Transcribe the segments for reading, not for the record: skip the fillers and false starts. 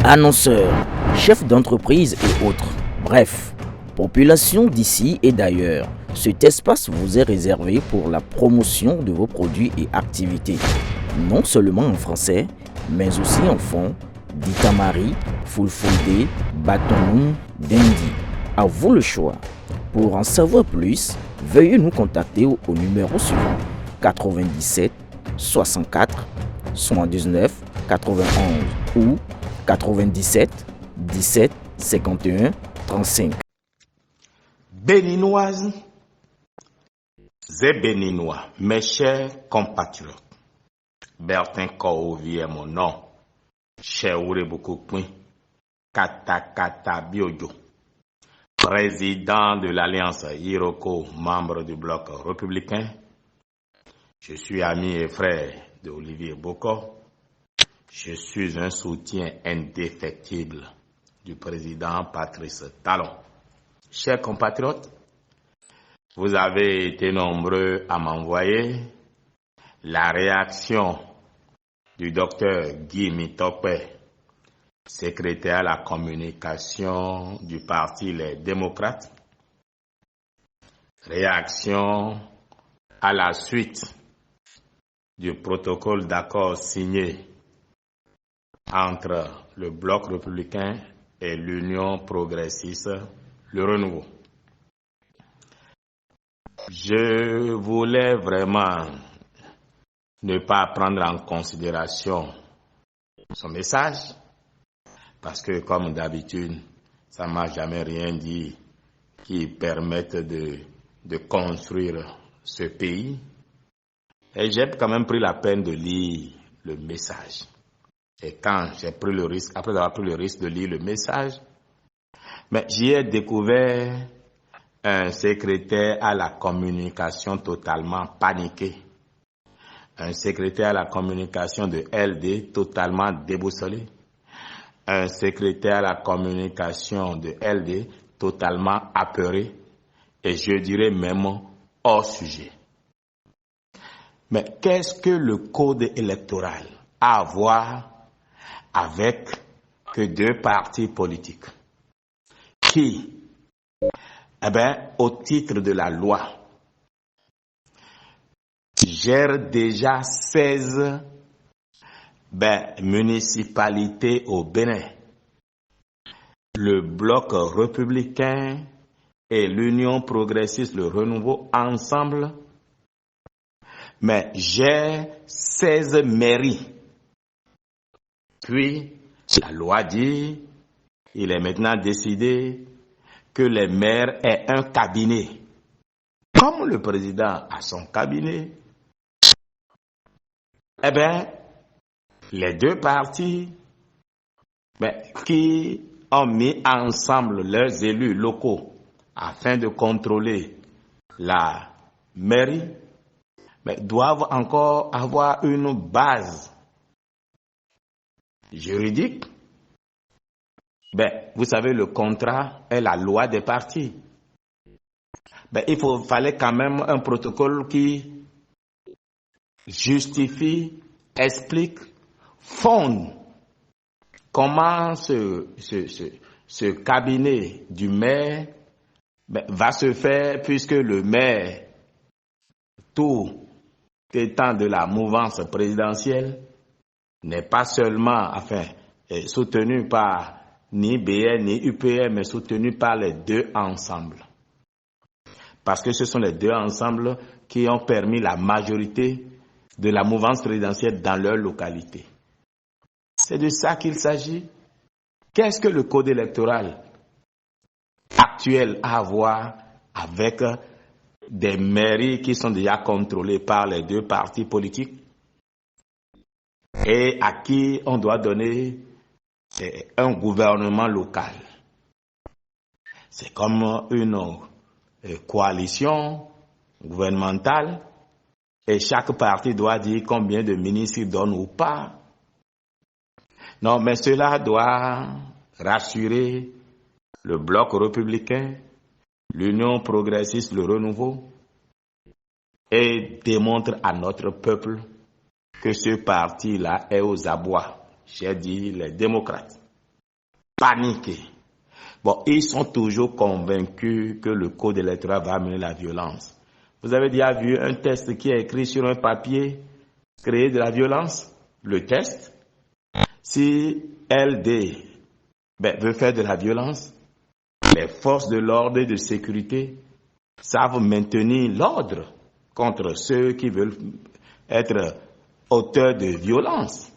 Annonceurs, chefs d'entreprise et autres. Bref, population d'ici et d'ailleurs. Cet espace vous est réservé pour la promotion de vos produits et activités. Non seulement en français, mais aussi en fond, Ditamari, Fulfulde, Batonou, Dendi. À vous le choix. Pour en savoir plus, veuillez nous contacter au numéro suivant 97 64 79 91 ou 97 17 51 35. Béninoises et Béninois, mes chers compatriotes, Bertin Korovi est mon nom, cher Oureboukoukouin, Katakata Biodio, président de l'Alliance Iroko, membre du bloc républicain. Je suis ami et frère de Olivier Boko. Je suis un soutien indéfectible du président Patrice Talon. Chers compatriotes, vous avez été nombreux à m'envoyer la réaction du docteur Guy Mitokpe, secrétaire à la communication du parti Les Démocrates. Réaction à la suite du protocole d'accord signé entre le bloc républicain et l'Union progressiste, le Renouveau. Je voulais vraiment ne pas prendre en considération son message, parce que comme d'habitude, ça ne m'a jamais rien dit qui permette de construire ce pays. Et j'ai quand même pris la peine de lire le message. Et quand j'ai pris le risque, après avoir pris le risque de lire le message, mais j'y ai découvert un secrétaire à la communication totalement paniqué. Un secrétaire à la communication de LD totalement déboussolé. Un secrétaire à la communication de LD totalement apeuré. Et je dirais même hors sujet. Mais qu'est-ce que le code électoral a à voir avec que deux partis politiques qui, au titre de la loi, gèrent déjà 16 municipalités au Bénin, le bloc républicain et l'Union progressiste, le Renouveau, ensemble, mais gèrent 16 mairies. Puis, la loi dit, il est maintenant décidé que les maires aient un cabinet. Comme le président a son cabinet, les deux partis qui ont mis ensemble leurs élus locaux afin de contrôler la mairie, doivent encore avoir une base juridique. Vous savez, le contrat est la loi des partis. Fallait quand même un protocole qui justifie, explique, fonde comment ce cabinet du maire va se faire, puisque le maire, tout étant de la mouvance présidentielle, n'est pas seulement soutenu par ni BN ni UPR, mais soutenu par les deux ensemble. Parce que ce sont les deux ensemble qui ont permis la majorité de la mouvance présidentielle dans leur localité. C'est de ça qu'il s'agit. Qu'est-ce que le code électoral actuel a à voir avec des mairies qui sont déjà contrôlées par les deux partis politiques et à qui on doit donner un gouvernement local? C'est comme une coalition gouvernementale et chaque parti doit dire combien de ministres il donne ou pas. Non, mais cela doit rassurer le bloc républicain, l'Union progressiste, le Renouveau, et démontre à notre peuple que ce parti-là est aux abois. J'ai dit les démocrates. paniqués. Bon, ils sont toujours convaincus que le code électoral va amener la violence. Vous avez déjà vu un test qui est écrit sur un papier, créer de la violence? Le test, si LD veut faire de la violence, les forces de l'ordre et de sécurité savent maintenir l'ordre contre ceux qui veulent être auteurs de violence.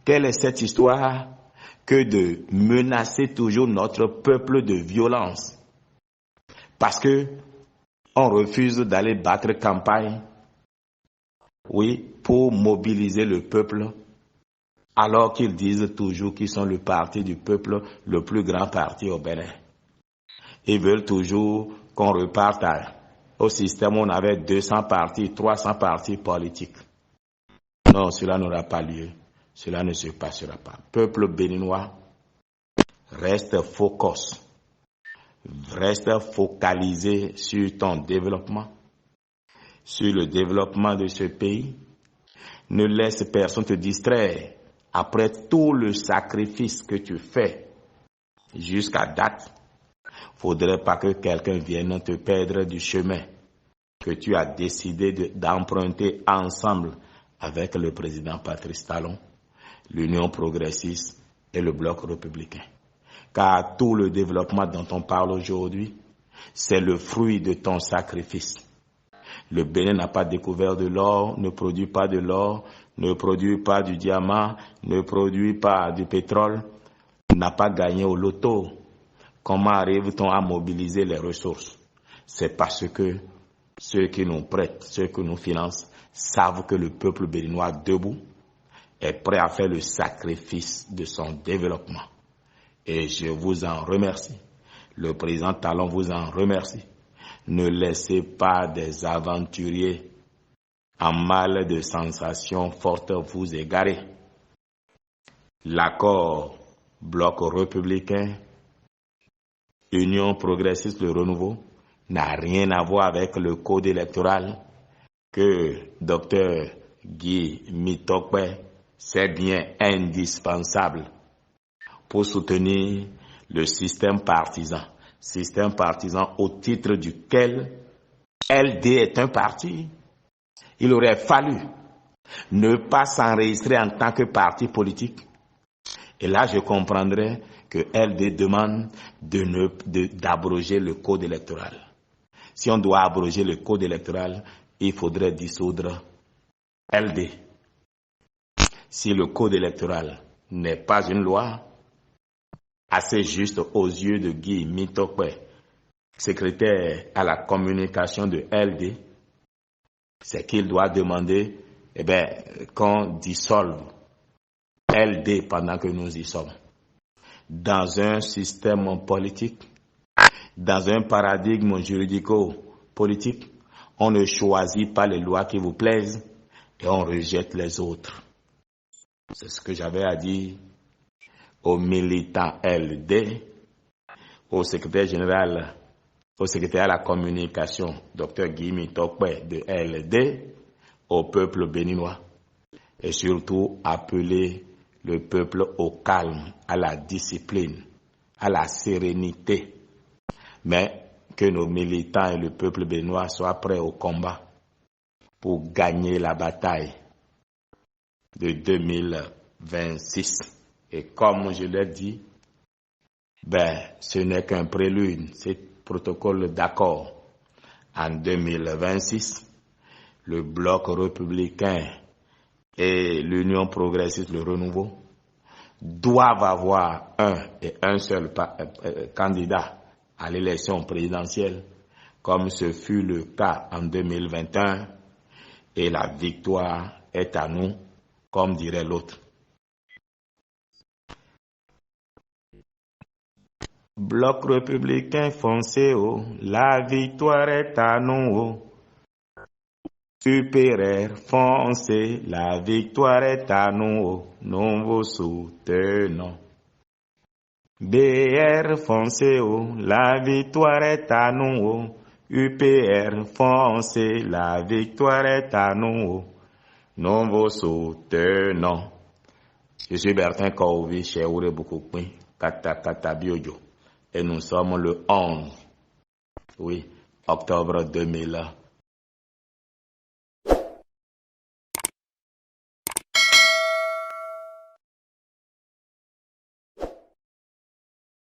Quelle est cette histoire que de menacer toujours notre peuple de violence? Parce que on refuse d'aller battre campagne, oui, pour mobiliser le peuple, alors qu'ils disent toujours qu'ils sont le parti du peuple, le plus grand parti au Bénin. Ils veulent toujours qu'on reparte au système où on avait 200 partis, 300 partis politiques. Non, cela n'aura pas lieu. Cela ne se passera pas. Peuple béninois, reste focus. Reste focalisé sur ton développement, sur le développement de ce pays. Ne laisse personne te distraire. Après tout le sacrifice que tu fais jusqu'à date, faudrait pas que quelqu'un vienne te perdre du chemin que tu as décidé d'emprunter ensemble avec le président Patrice Talon, l'Union progressiste et le Bloc républicain. Car tout le développement dont on parle aujourd'hui, c'est le fruit de ton sacrifice. Le Bénin n'a pas découvert de l'or, ne produit pas de l'or, ne produit pas du diamant, ne produit pas du pétrole, n'a pas gagné au loto. Comment arrive-t-on à mobiliser les ressources? C'est parce que ceux qui nous prêtent, ceux qui nous financent, savent que le peuple béninois debout est prêt à faire le sacrifice de son développement. Et je vous en remercie. Le président Talon vous en remercie. Ne laissez pas des aventuriers en mal de sensations fortes vous égarer. L'accord Bloc républicain, Union progressiste, le renouveau, n'a rien à voir avec le code électoral que Dr Guy Mitokwe sait bien indispensable pour soutenir le système partisan au titre duquel LD est un parti. Il aurait fallu ne pas s'enregistrer en tant que parti politique. Et là, je comprendrais que LD demande d'abroger le code électoral. Si on doit abroger le code électoral, il faudrait dissoudre LD. Si le code électoral n'est pas une loi assez juste aux yeux de Guy Mitokwe, secrétaire à la communication de LD, c'est qu'il doit demander qu'on dissolve LD pendant que nous y sommes. Dans un système politique, dans un paradigme juridico-politique, on ne choisit pas les lois qui vous plaisent et on rejette les autres. C'est ce que j'avais à dire aux militants LD, au secrétaire général, au secrétaire à la communication, Dr Guy Mitokwe de LD, au peuple béninois et surtout appeler le peuple au calme, à la discipline, à la sérénité, mais que nos militants et le peuple béninois soient prêts au combat pour gagner la bataille de 2026. Et comme je l'ai dit, ce n'est qu'un prélude, c'est protocole d'accord. En 2026, le Bloc républicain et l'Union progressiste, le renouveau, doivent avoir un seul candidat à l'élection présidentielle, comme ce fut le cas en 2021, et la victoire est à nous, comme dirait l'autre. Bloc républicain foncé, oh, la victoire est à nous, oh. UPR foncé, la victoire est à nous, oh. Nous vous soutenons. BR foncé, oh, la victoire est à nous, oh. UPR foncé, la victoire est à nous, oh. Nous vous soutenons. Je suis Bertin Kouvi, chez Oure Bukukpi, Kata Biojo. Et nous sommes le 11, octobre 2020.